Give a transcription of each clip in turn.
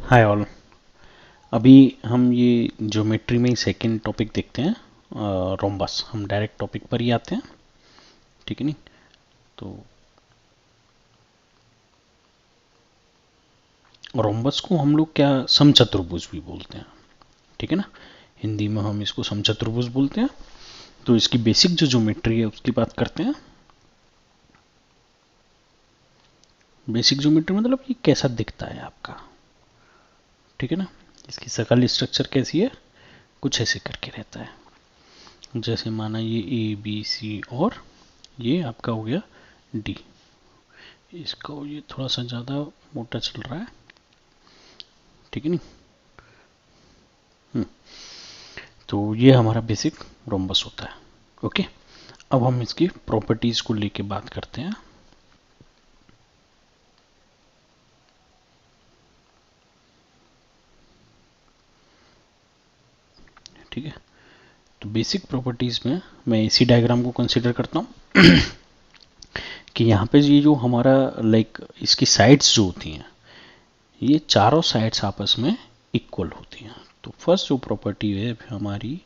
Hi all. अभी हम ये ज्योमेट्री में सेकंड टॉपिक देखते हैं, रोम्बस। हम डायरेक्ट टॉपिक पर ही आते हैं, ठीक है नहीं। तो रोम्बस को हम लोग क्या समचतुर्भुज भी बोलते हैं, ठीक है ना। हिंदी में हम इसको समचतुर्भुज बोलते हैं। तो इसकी बेसिक जो ज्योमेट्री है उसकी बात करते हैं। बेसिक ज्योमेट्री मतलब ये कैसा दिखता है आपका, ठीक है ना। इसकी सकल स्ट्रक्चर कैसी है, कुछ ऐसे करके रहता है। जैसे माना ये ए बी सी और ये आपका हो गया डी। इसका ये थोड़ा सा ज़्यादा मोटा चल रहा है, ठीक है नहीं। तो ये हमारा बेसिक रोम्बस होता है। ओके, अब हम इसकी प्रॉपर्टीज को लेके बात करते हैं। ठीक है, तो बेसिक प्रॉपर्टीज में मैं इसी डायग्राम को कंसिडर करता हूँ कि यहाँ पे ये जो हमारा इसकी साइड्स जो होती हैं, ये चारों साइड्स आपस में इक्वल होती हैं। तो फर्स्ट जो प्रॉपर्टी है हमारी,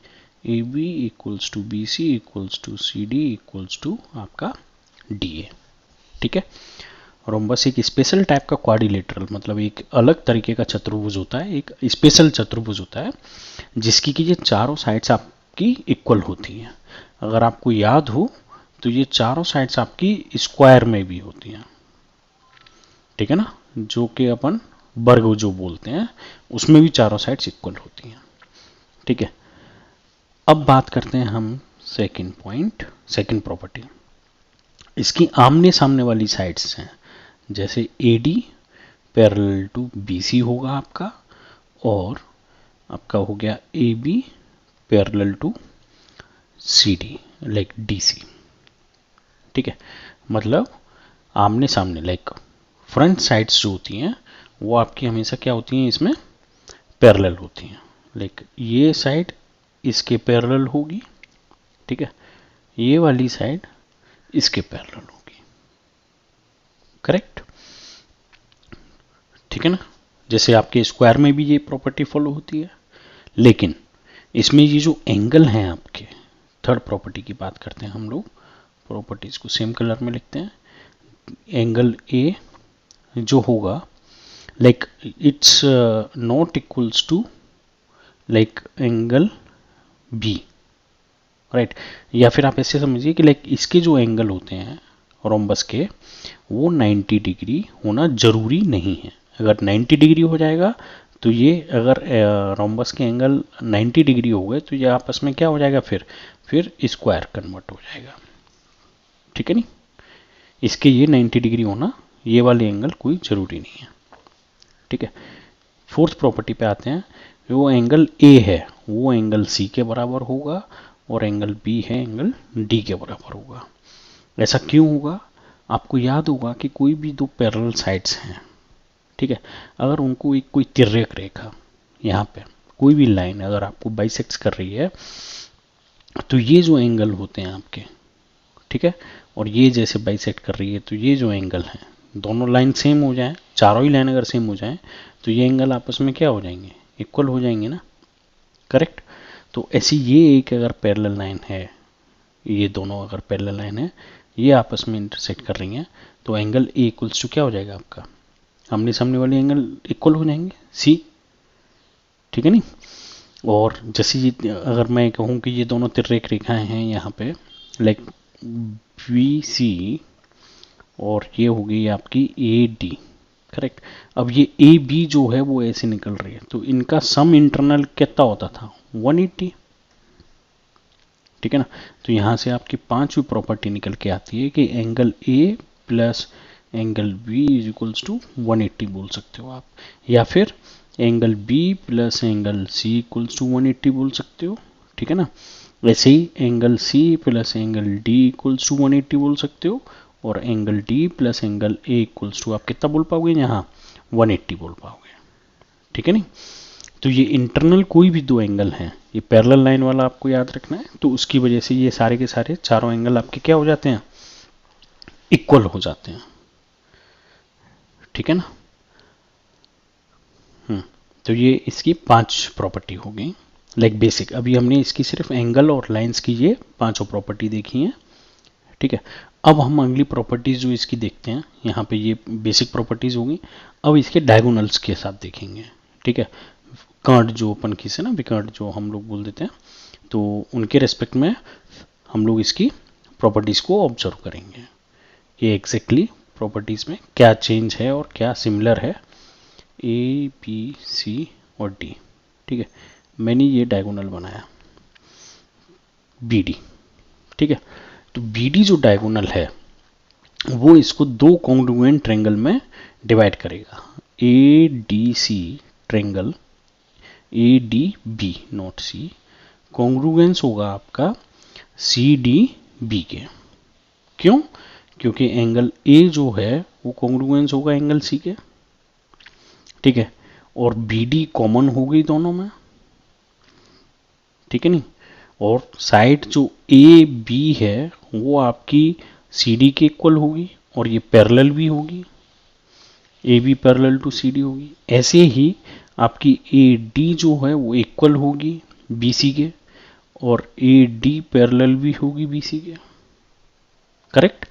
A B equals to B C equals to C D equals to आपका डी ए, ठीक है। रोम्बस एक स्पेशल टाइप का क्वाड्रिलेटरल, मतलब एक अलग तरीके का चतुर्भुज होता है, एक स्पेशल चतुर्भुज होता है जिसकी कि ये चारों साइड्स आपकी इक्वल होती हैं। अगर आपको याद हो तो ये चारों साइड्स आपकी स्क्वायर में भी होती हैं, ठीक है ना, जो कि अपन वर्ग जो बोलते हैं, उसमें भी चारों साइड्स इक्वल होती हैं, ठीक है। अब बात करते हैं हम सेकंड पॉइंट, सेकंड प्रॉपर्टी। इसकी आमने सामने वाली साइड्स हैं, जैसे A D parallel to B C होगा आपका, और आपका हो गया A B parallel to C D, like D C, ठीक है। मतलब आमने सामने, लाइक फ्रंट साइड्स जो होती हैं वो आपकी हमेशा क्या होती हैं, इसमें पैरेलल होती हैं। लाइक ये साइड इसके पैरेलल होगी, ठीक है, ये वाली साइड इसके पैरेलल होगी, करेक्ट, ठीक है ना। जैसे आपके स्क्वायर में भी ये प्रॉपर्टी फॉलो होती है, लेकिन इसमें ये जो एंगल हैं आपके, थर्ड प्रॉपर्टी की बात करते हैं हम लोग। प्रॉपर्टीज को सेम कलर में लिखते हैं। एंगल ए जो होगा, like it's not equals to like angle B, right. या फिर आप ऐसे समझिए कि लाइक इसके जो एंगल होते हैं रोम्बस के, वो 90 डिग्री होना जरूरी नहीं है। अगर 90 डिग्री हो जाएगा तो ये, अगर रोम्बस के एंगल 90 डिग्री हो गए तो ये आपस में क्या हो जाएगा, फिर स्क्वायर कन्वर्ट हो जाएगा, ठीक है नहीं। इसके ये 90 डिग्री होना, ये वाले एंगल कोई ज़रूरी नहीं है, ठीक है। फोर्थ प्रॉपर्टी पे आते हैं। वो एंगल ए है वो एंगल सी के बराबर होगा, और एंगल बी है एंगल डी के बराबर होगा। ऐसा क्यों होगा, आपको याद होगा कि कोई भी दो पैरेलल साइड्स हैं, ठीक है, अगर उनको एक कोई तिर्यक रेखा, यहाँ पे कोई भी लाइन अगर आपको बाइसेक्ट कर रही है, तो ये जो एंगल होते हैं आपके, ठीक है, और ये जैसे बाइसेक्ट कर रही है, तो ये जो एंगल है, दोनों लाइन सेम हो जाए, चारों ही लाइन अगर सेम हो जाए, तो ये एंगल आपस में क्या हो जाएंगे, इक्वल हो जाएंगे ना, करेक्ट। तो ऐसी ये एक अगर पैरेलल लाइन है, ये दोनों अगर पैरेलल लाइन है, ये आपस में इंटरसेक्ट कर रही हैं, तो एंगल ए इक्वल्स टू क्या हो जाएगा आपका, आमने सामने वाले एंगल इक्वल हो जाएंगे, सी, ठीक है नहीं। और जैसे ये अगर मैं कहूँ कि ये दोनों तिर्यक रेखाएं हैं यहाँ पे, लाइक बी सी, और ये होगी आपकी ए डी, करेक्ट। अब ये ए बी जो है वो ऐसे निकल रही है, तो इनका सम इंटरनल कितना होता था, 180, ठीक है ना। तो यहाँ से आपकी पांचवी प्रॉपर्टी निकल के आती है कि angle A plus angle B is equals to 180 बोल सकते हो आप, या फिर angle B plus angle C equals to 180 बोल सकते हो, ठीक है ना। वैसे ही angle C plus angle D equals to 180 बोल सकते हो, और angle D plus angle A equals to आप कितना बोल पाओगे यहाँ, 180 बोल पाओगे, ठीक है नहीं। तो ये इंटरनल कोई भी दो एंगल हैं, ये पैरेलल लाइन वाला आपको याद रखना है, तो उसकी वजह से ये सारे के सारे चारों एंगल आपके क्या हो जाते हैं, इक्वल हो जाते हैं, ठीक है ना। तो ये इसकी 5 प्रॉपर्टी हो गई, लाइक बेसिक। अभी हमने इसकी सिर्फ एंगल और लाइंस की ये 5 प्रॉपर्टी देखी हैं, ठीक है। अब हम अगली प्रॉपर्टीज जो इसकी देखते हैं, यहाँ पे ये बेसिक प्रॉपर्टीज होगी। अब इसके डायगोनल्स के साथ देखेंगे, ठीक है। कर्ड जो अपन खींचे से ना, विकर्ड जो हम लोग बोल देते हैं, तो उनके रेस्पेक्ट में हम लोग इसकी प्रॉपर्टीज को ऑब्जर्व करेंगे, ये एग्जैक्टली प्रॉपर्टीज में क्या चेंज है और क्या सिमिलर है, ए बी सी और डी, ठीक है। मैंने ये डायगोनल बनाया बी डी, ठीक है। तो बी डी जो डायगोनल है वो इसको 2 कॉन्ग्रुएंट ट्रायंगल में डिवाइड करेगा। A D C triangle, A D B not C, congruence होगा आपका सी डी बी के। क्यों? क्योंकि एंगल ए जो है वो कॉन्ग्रुएंस होगा एंगल सी के, ठीक है। और बी डी कॉमन होगी दोनों में, ठीक है नहीं। और साइड जो ए बी है वो आपकी सी डी के इक्वल होगी और ये पैरेलल भी होगी, A B parallel to C D होगी। ऐसे ही आपकी ए डी जो है वो इक्वल होगी बी सी के, और ए डी पैरेलल भी होगी बी सी के, करेक्ट।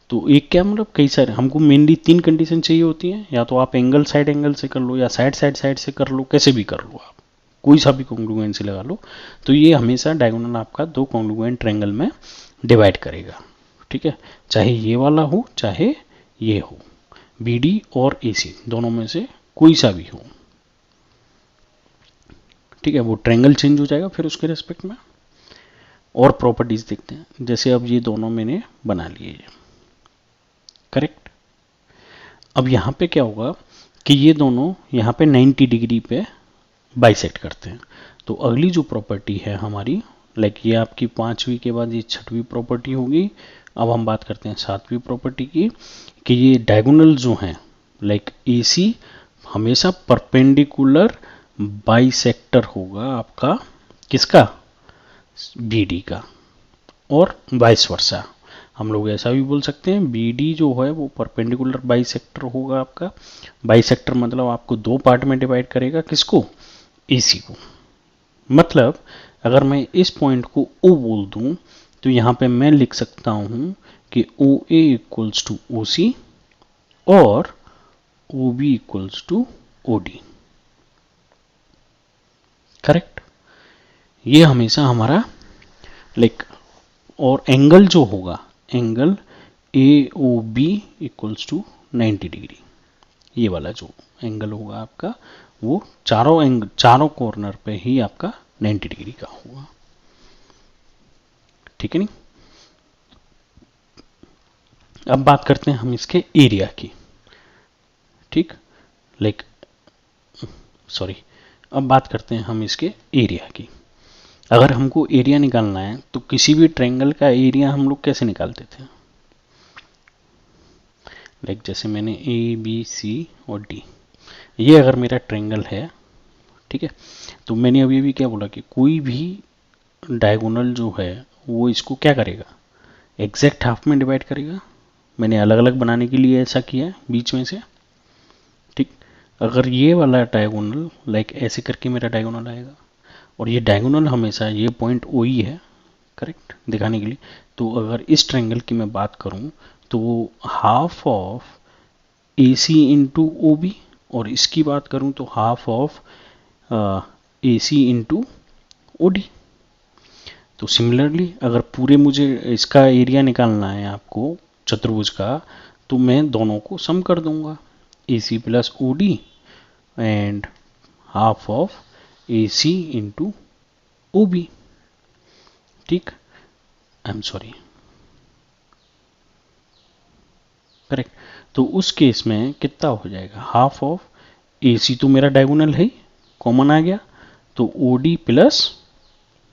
तो एक क्या मतलब कई सारे, हमको मेनली 3 कंडीशन चाहिए होती हैं, या तो आप एंगल से कर लो, या साइड से कर लो, कैसे भी कर लो, आप कोई सा भी कॉन्ग्रुएंसी लगा लो। तो ये हमेशा डायगोनल आपका 2 कॉन्ग्रुएंट ट्रायंगल में डिवाइड करेगा, ठीक है। चाहे ये वाला हो चाहे ये हो, बी डी और ए सी दोनों में से कोई सा भी हो, ठीक है। वो ट्रायंगल चेंज हो जाएगा फिर उसके रेस्पेक्ट में। और प्रॉपर्टीज देखते हैं, जैसे अब ये दोनों मैंने बना लिए, करेक्ट। अब यहाँ पे क्या होगा कि ये दोनों यहाँ पे 90 डिग्री पे बाइसेक्ट करते हैं। तो अगली जो प्रॉपर्टी है हमारी, लाइक ये आपकी 5वीं के बाद ये 6वीं प्रॉपर्टी होगी। अब हम बात करते हैं 7वीं प्रॉपर्टी की, कि ये डायगोनल जो हैं लाइक ए सी हमेशा परपेंडिकुलर बाइसेक्टर होगा आपका, किसका? बी डी का, और वाइस वर्सा। हम लोग ऐसा भी बोल सकते हैं बी डी जो है वो परपेंडिकुलर बाइसेक्टर होगा आपका। बाइसेक्टर मतलब आपको 2 पार्ट में डिवाइड करेगा, किसको? एसी को। मतलब अगर मैं इस पॉइंट को O बोल दूं तो यहां पे मैं लिख सकता हूं कि ओ ए इक्वल्स टू ओ सी और O B equals to O D, correct. ये हमेशा हमारा लाइक, और एंगल जो होगा, angle A O B equals to 90 degree, ये वाला जो एंगल होगा आपका वो चारों कॉर्नर पे ही आपका 90 डिग्री का होगा, ठीक है नहीं। अब बात करते हैं हम इसके एरिया की, ठीक, लाइक सॉरी, अब बात करते हैं हम इसके एरिया की। अगर हमको एरिया निकालना है तो किसी भी ट्रायंगल का एरिया हम लोग कैसे निकालते थे, लाइक जैसे मैंने ए बी सी और डी, ये अगर मेरा ट्रायंगल है, ठीक है, तो मैंने अभी भी क्या बोला कि कोई भी डायगोनल जो है वो इसको क्या करेगा, एग्जैक्ट हाफ में डिवाइड करेगा। मैंने अलग अलग बनाने के लिए ऐसा किया है बीच में से, ठीक। अगर ये वाला डायगोनल लाइक ऐसे करके मेरा डायगोनल आएगा, और ये डायगोनल हमेशा ये पॉइंट ओ ही है, करेक्ट, दिखाने के लिए। तो अगर इस ट्रायंगल की मैं बात करूं तो half of A C into O B, और इसकी बात करूं तो half of A C into O D. तो सिमिलरली अगर पूरे मुझे इसका एरिया निकालना है आपको चतुर्भुज का, तो मैं दोनों को सम कर दूंगा, A C plus O D and half of A C into O B, ठीक, आई एम सॉरी, करेक्ट। तो उस केस में कितना हो जाएगा, हाफ ऑफ ए सी तो मेरा डायगोनल है, कॉमन आ गया, तो ओ डी प्लस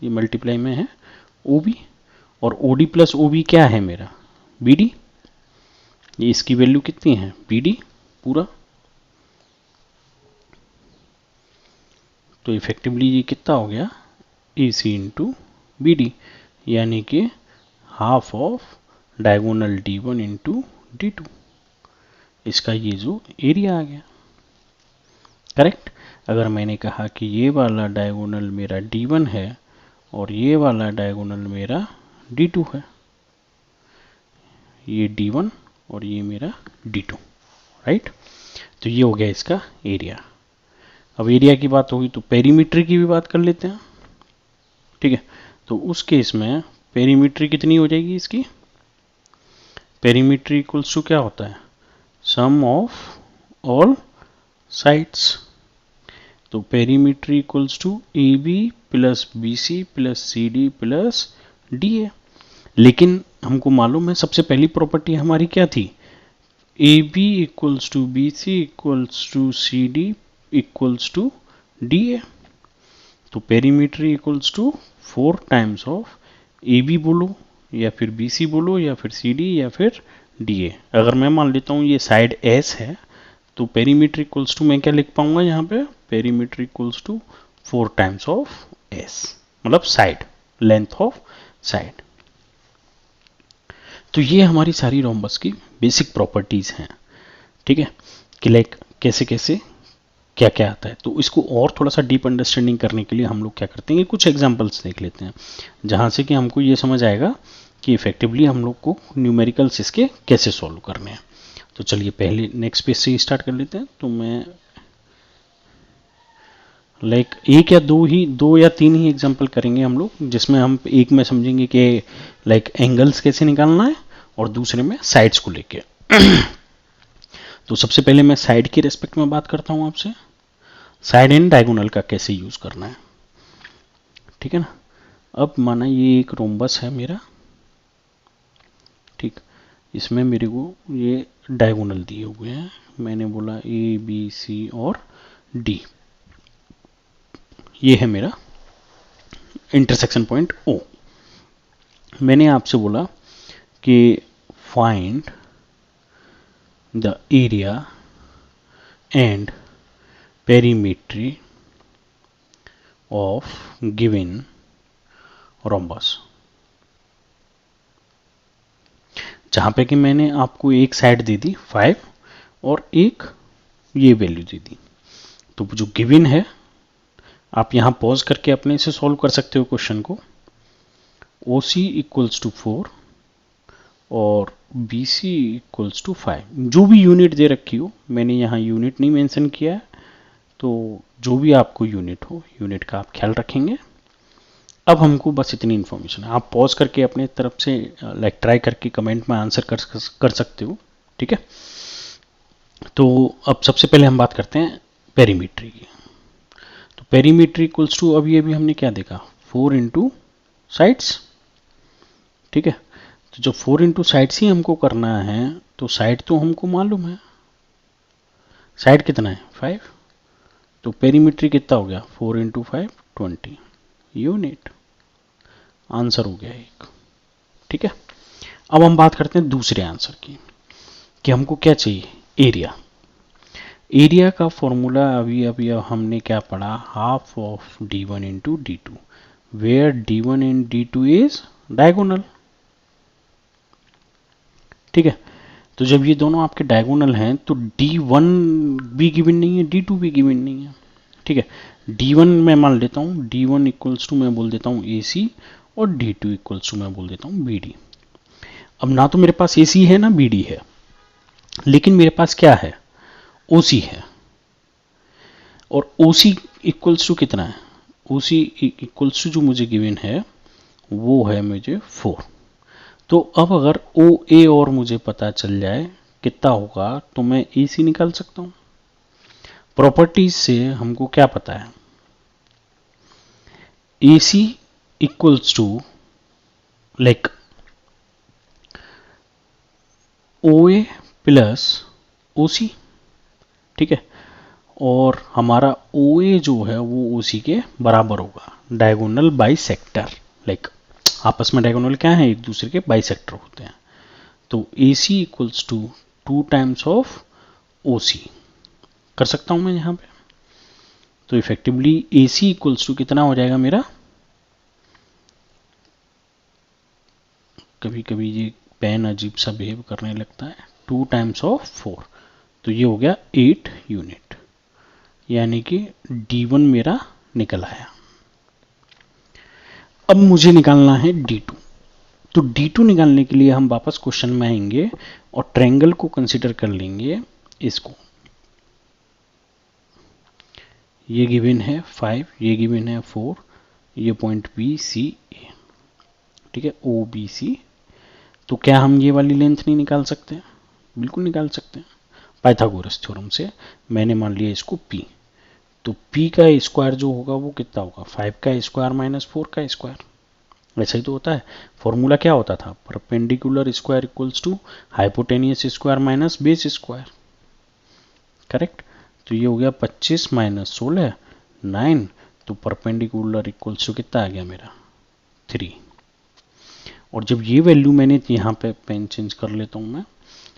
ये मल्टीप्लाई में है ओ बी, और O D plus O B क्या है मेरा, बी डी। ये इसकी वैल्यू कितनी है, बी डी पूरा। तो इफेक्टिवली ये कितना हो गया, A C into B D, यानी कि half of diagonal D one into D two, इसका ये जो एरिया आ गया, करेक्ट। अगर मैंने कहा कि ये वाला डायगोनल मेरा D1 है और ये वाला डायगोनल मेरा D2 है, ये D1 और ये मेरा D2, राइट। तो ये हो गया इसका एरिया। अब एरिया की बात होगी तो पेरीमीटर की भी बात कर लेते हैं, ठीक है। तो उस केस में पेरीमीटर कितनी हो जाएगी इसकी, पेरीमीटर इक्वल्स टू क्या होता है, सम ऑफ ऑल साइड्स। तो perimeter equals to A B plus B C plus C D plus D A. लेकिन हमको मालूम है सबसे पहली प्रॉपर्टी हमारी क्या थी, A B equals to B C equals to C D equals to D A. तो perimeter equals to 4 times of A B बोलो या फिर बी सी बोलो या फिर सी डी या फिर डी ए। अगर मैं मान लेता हूँ ये साइड एस है तो पेरीमीटर इक्वल्स टू मैं क्या लिख पाऊंगा यहाँ पे, perimeter equals to 4 times of S, मतलब साइड, लेंथ ऑफ साइड। तो ये हमारी सारी रोम्बस की बेसिक प्रॉपर्टीज हैं, ठीक है, कि लाइक कैसे कैसे क्या क्या आता है। तो इसको और थोड़ा सा डीप अंडरस्टैंडिंग करने के लिए हम लोग क्या करते हैं, कुछ एग्जांपल्स देख लेते हैं जहां से कि हमको ये समझ आएगा कि इफेक्टिवली हम लोग को न्यूमेरिकल्स इसके कैसे सॉल्व करने हैं। तो चलिए पहले नेक्स्ट पेज से ही स्टार्ट कर लेते हैं। तो मैं लाइक दो या तीन ही एग्जांपल करेंगे हम लोग, जिसमें हम एक में समझेंगे कि लाइक एंगल्स कैसे निकालना है और दूसरे में साइड्स को लेके। तो सबसे पहले मैं साइड की रेस्पेक्ट में बात करता हूं आपसे, साइड एंड डायगोनल का कैसे यूज करना है, ठीक है ना। अब माना ये एक रोम्बस है मेरा, ठीक, इसमें मेरे को ये डायगोनल दिए हुए हैं, मैंने बोला ए बी सी और डी, ये है मेरा इंटरसेक्शन पॉइंट ओ। मैंने आपसे बोला कि find the area and perimeter of given rhombus, जहां पे कि मैंने आपको एक साइड दे दी 5 और एक ये वैल्यू दे दी। तो जो गिवन है आप यहां पॉज करके अपने से सॉल्व कर सकते हो क्वेश्चन को। OC इक्वल्स टू 4 और BC इक्वल्स टू 5, जो भी यूनिट दे रखी हो, मैंने यहाँ यूनिट नहीं मेंशन किया है, तो जो भी आपको यूनिट हो, यूनिट का आप ख्याल रखेंगे। अब हमको बस इतनी इन्फॉर्मेशन है, आप पॉज करके अपने तरफ से लाइक ट्राई करके कमेंट में आंसर कर सकते हो, ठीक है। तो अब सबसे पहले हम बात करते हैं पेरीमीट्री की। तो पेरीमीट्री इक्वल्स टू, अब ये भी हमने क्या देखा, 4 इंटू साइड्स, ठीक है। तो जब 4 इंटू साइड्स ही हमको करना है तो साइड तो हमको मालूम है, साइड कितना है 5, तो पेरीमीट्री कितना हो गया 4 इंटू 5 20 यूनिट, आंसर हो गया एक, ठीक है। अब हम बात करते हैं दूसरे आंसर की कि हमको क्या चाहिए, एरिया। एरिया का फॉर्मूला अभी हमने क्या पढ़ा, half of d1 into d2, where d1 and d2 is diagonal, ठीक है। तो जब ये दोनों आपके डायगोनल हैं तो d1 भी गिवन नहीं है, d2 भी गिवन नहीं है, ठीक है। d1 मैं मान लेता हूँ, d1 इक्वल्स टू मैं बोल देता हूँ AC और d2 इक्वल्स टू मैं बोल देता हूँ BD। अब ना तो मेरे पास AC है ना BD है, लेकिन मेरे पास क्या है, OC है, और OC इक्वल्स टू कितना है, OC इक्वल्स टू जो मुझे गिवन है वो है मुझे 4। तो अब अगर OA और मुझे पता चल जाए कितना होगा तो मैं AC निकाल सकता हूं। प्रॉपर्टीज से हमको क्या पता है, AC equals to like OA plus OC, ठीक है। और हमारा OA जो है वो OC के बराबर होगा, डायगोनल बाइसेक्टर, लाइक आपस में डायगोनल क्या है, एक दूसरे के बाइसेक्टर होते हैं। तो AC equals to 2 times of OC कर सकता हूं मैं यहां पे। तो इफेक्टिवली AC इक्वल्स टू कितना हो जाएगा मेरा, कभी कभी ये पेन अजीब सा बिहेव करने लगता है, 2 टाइम्स ऑफ 4, तो ये हो गया 8 यूनिट, यानी कि D1 मेरा निकल आया। अब मुझे निकालना है D2। तो D2 निकालने के लिए हम वापस क्वेश्चन में आएंगे और ट्रायंगल को कंसीडर कर लेंगे। इसको ये गिवन है 5, ये गिवन है 4, ये पॉइंट बी सी ए, ठीक है, ओ बी सी। तो क्या हम ये वाली लेंथ नहीं निकाल सकते? बिल्कुल निकाल सकते हैं। पाइथागोरस थ्योरम से मैंने मान लिया इसको P। तो P का स्क्वायर जो होगा वो कितना होगा? 5 का स्क्वायर माइनस 4 का स्क्वायर। ऐसा ही तो होता है। फॉर्मूला क्या होता था? Perpendicular square equals to hypotenuse square minus base square. Correct. तो ये हो गया 25 माइनस 16 9। तो परपेंडिकुलर इक्वल्स टू कितना आ गया मेरा? 3। और जब ये वैल्यू मैंने यहाँ पे पेन चेंज कर लेता हूँ मैं,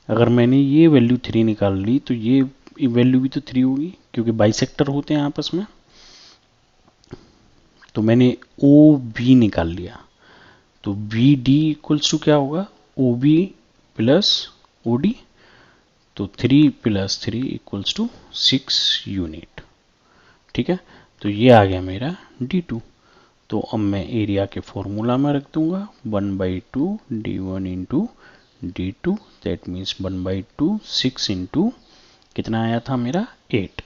अगर मैंने ये वैल्यू 3 निकाल ली तो ये वैल्यू भी तो 3 होगी, क्योंकि बाइसेक्टर होते हैं आपस में। तो मैंने ओ बी निकाल लिया। तो बी डी इक्वल्स टू क्या होगा? O B plus O D. तो 3 प्लस 3 इक्वल्स टू 6 यूनिट। ठीक है। तो ये आ गया मेरा D2। तो अब मैं एरिया के फॉर्मूला में रख दूंगा 1/2 D1 into D2, that means 1/2 6 into कितना आया था मेरा? 8।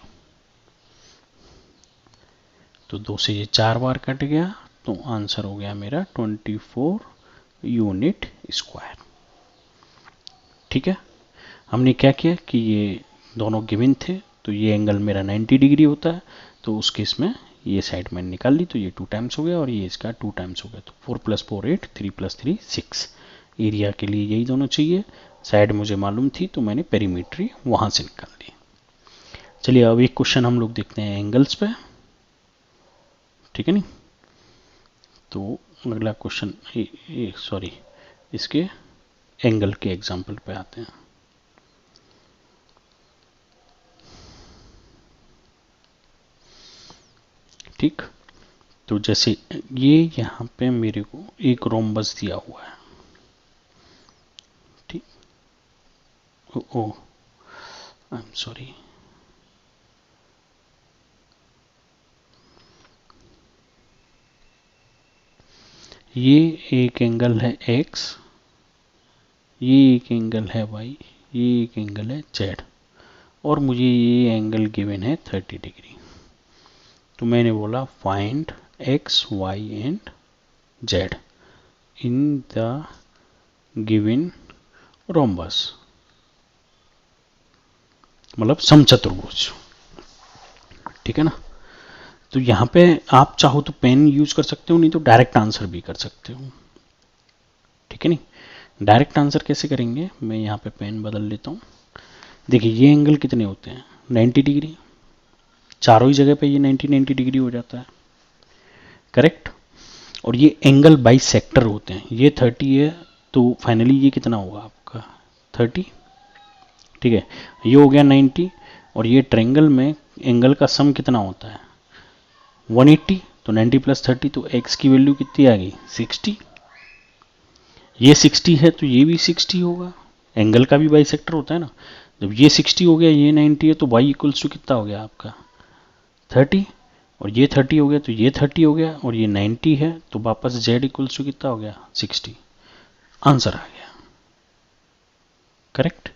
तो 2 से ये 4 बार कट गया, तो आंसर हो गया मेरा 24 यूनिट स्क्वायर। ठीक है। हमने क्या किया कि ये दोनों गिवन थे, तो ये एंगल मेरा 90 डिग्री होता है, तो उस केस में ये साइड मैंने निकाल ली, तो ये 2 टाइम्स हो गया और ये इसका 2 टाइम्स हो गया। तो 4 + 4 8, 3 + 3 6। एरिया के लिए यही दोनों चाहिए। साइड मुझे मालूम थी तो मैंने पेरीमीट्री वहां से निकाल ली। चलिए अब एक क्वेश्चन हम लोग देखते हैं एंगल्स पे। ठीक है नहीं? तो अगला क्वेश्चन, सॉरी, इसके एंगल के एग्जाम्पल पे आते हैं। ठीक। तो जैसे ये यहाँ पे मेरे को एक रोम्बस दिया हुआ है। ठीक। ओ आई एम सॉरी, ये एक एंगल है x, ये एक एंगल है y, ये एक एंगल है z, और मुझे ये एंगल गिवन है 30 डिग्री। तो मैंने बोला find x, y and z in the given rhombus, मतलब समचतुर्भुज। ठीक है ना? तो यहाँ पे आप चाहो तो पेन यूज कर सकते हो, नहीं तो डायरेक्ट आंसर भी कर सकते हो। ठीक है नहीं? डायरेक्ट आंसर कैसे करेंगे? मैं यहाँ पे पेन बदल लेता हूँ। देखिए ये एंगल कितने होते हैं? 90 डिग्री। चारों ही जगह पे ये 90 डिग्री हो जाता है। करेक्ट। और ये एंगल बाइसेक्टर होते हैं। ये 30 है, तो फाइनली ये कितना होगा आपका? 30। ठीक है। ये हो गया 90, और ये ट्रायंगल में एंगल का सम कितना होता है? 180। तो 90 + 30, तो x की वैल्यू कितनी आ गई? 60। ये 60 है तो ये भी 60 होगा। एंगल का भी बाइसेक्टर होता है ना। जब ये 60 हो गया, ये 90 है, तो y इक्वल्स टू कितना हो गया आपका? 30। और ये 30 हो गया तो ये 30 हो गया, और ये 90 है, तो वापस z इक्वल्स टू कितना हो गया? 60। आंसर आ गया। करेक्ट।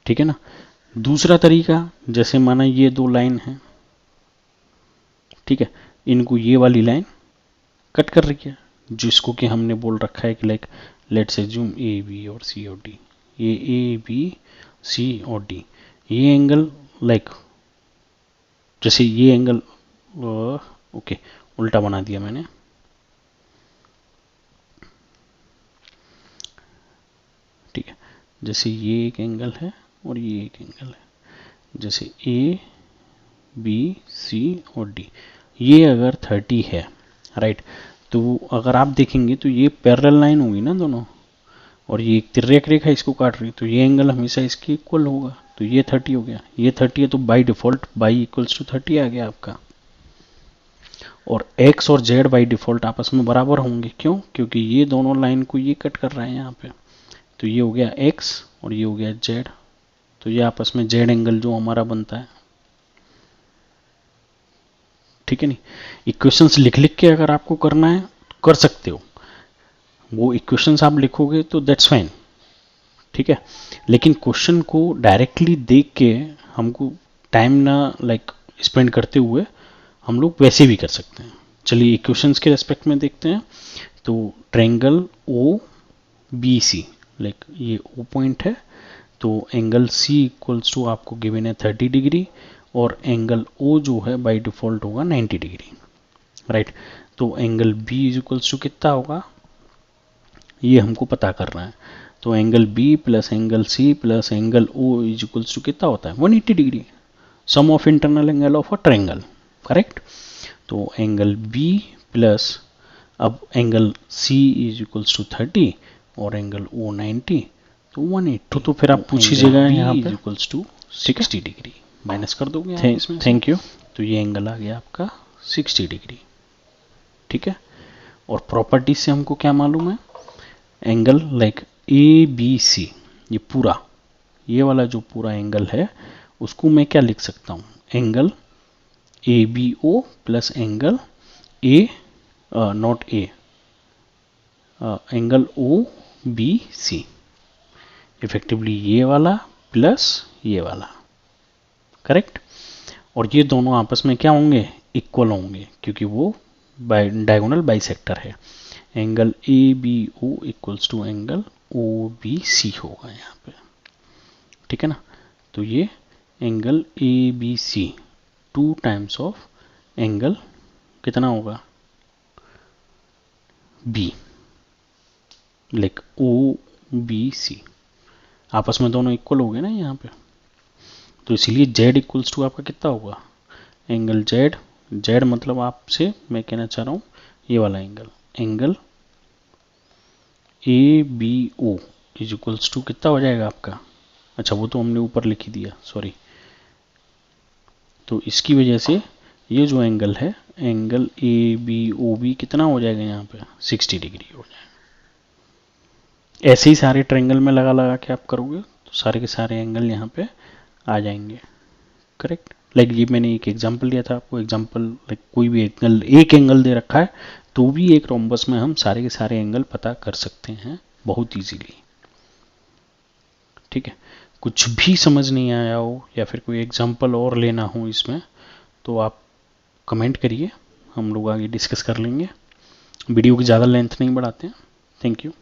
ठीक है ना? दूसरा तरीका, जैसे माना ये दो लाइन है, ठीक है, इनको ये वाली लाइन कट कर रही है, जिसको कि हमने बोल रखा है कि like let's assume A B और सी और डी। ये ए बी सी और डी, ये एंगल लाइक जैसे ये एंगल, ओके उल्टा बना दिया मैंने। ठीक है। जैसे ये एक एंगल है और ये एक एंगल है, जैसे ए बी सी और डी, ये अगर 30 है, राइट, तो अगर आप देखेंगे तो ये पैरेलल लाइन होगी ना दोनों, और ये एक तिर्यक रेखा इसको काट रही है, तो ये एंगल हमेशा इसके इक्वल होगा। तो ये 30 हो गया, ये 30 है, तो by default by equals to 30 आ गया आपका। और x और z बाई डिफॉल्ट आपस में बराबर होंगे। क्यों? क्योंकि ये दोनों लाइन को ये कट कर रहे हैं यहाँ पे। तो ये हो गया x और ये हो गया z, तो ये आपस में z एंगल जो हमारा बनता है ठीक है नहीं, इक्वेशंस लिख लिख के अगर आपको करना है तो कर सकते हो, वो इक्वेशंस आप लिखोगे तो दैट्स फाइन, ठीक है। लेकिन क्वेश्चन को डायरेक्टली देख के हमको टाइम ना स्पेंड करते हुए हम लोग वैसे भी कर सकते हैं। चलिए इक्वेशंस के रेस्पेक्ट में देखते हैं। तो ट्रायंगल ओ बी सी, ये ओ पॉइंट है, तो एंगल सी इक्वल्स टू आपको गिवन है 30 डिग्री, और एंगल ओ जो है बाय डिफॉल्ट होगा 90 डिग्री, राइट। तो angle B is equals to कितना होगा, ये हमको पता करना है। तो angle B plus angle C plus angle O is equals to कितना होता है, 180 degree, sum of internal angle of a triangle, correct. तो एंगल बी प्लस, अब angle C is equals to 30 और एंगल ओ 90, तो 180। तो फिर आप पूछिएगा यहाँ पे इक्वल्स टू 60 डिग्री, माइनस कर दोगे इसमें। Thank you. तो ये एंगल आ गया आपका 60 डिग्री, ठीक है। और प्रॉपर्टी से हमको क्या मालूम है, एंगल ए बी सी, ये पूरा, ये वाला जो पूरा एंगल है उसको मैं क्या लिख सकता हूँ, angle A B O plus angle A not A, angle O B C, effectively ये वाला प्लस ये वाला, करेक्ट। और ये दोनों आपस में क्या होंगे, इक्वल होंगे, क्योंकि वो डायगोनल बाइसेक्टर है। Angle A B O equals to angle O B C होगा यहाँ पे, ठीक है ना। तो ये angle A B C 2 times of angle कितना होगा बी, ओ बी सी, आपस में दोनों इक्वल हो गए ना यहाँ पे। तो इसीलिए z इक्वल्स टू आपका कितना होगा, एंगल z मतलब आपसे मैं कहना चाह रहा हूँ ये वाला angle, angle A B O is equals to कितना हो जाएगा आपका, अच्छा वो तो हमने ऊपर लिख ही दिया, सॉरी। तो इसकी वजह से ये जो एंगल है, angle A B O B कितना हो जाएगा यहाँ पे, 60 डिग्री हो जाएगा। ऐसे ही सारे ट्रायंगल में लगा लगा के आप करोगे तो सारे के सारे एंगल यहाँ पे आ जाएंगे, करेक्ट। ये मैंने एक एग्जांपल दिया था आपको, एग्जांपल कोई भी एंगल, एक एंगल दे रखा है तो भी एक रोम्बस में हम सारे के सारे एंगल पता कर सकते हैं बहुत इजीली, ठीक है। कुछ भी समझ नहीं आया हो या फिर कोई एग्जांपल और लेना हो इसमें तो आप कमेंट करिए, हम लोग आगे डिस्कस कर लेंगे। वीडियो की ज़्यादा लेंथ नहीं बढ़ाते हैं। Thank you.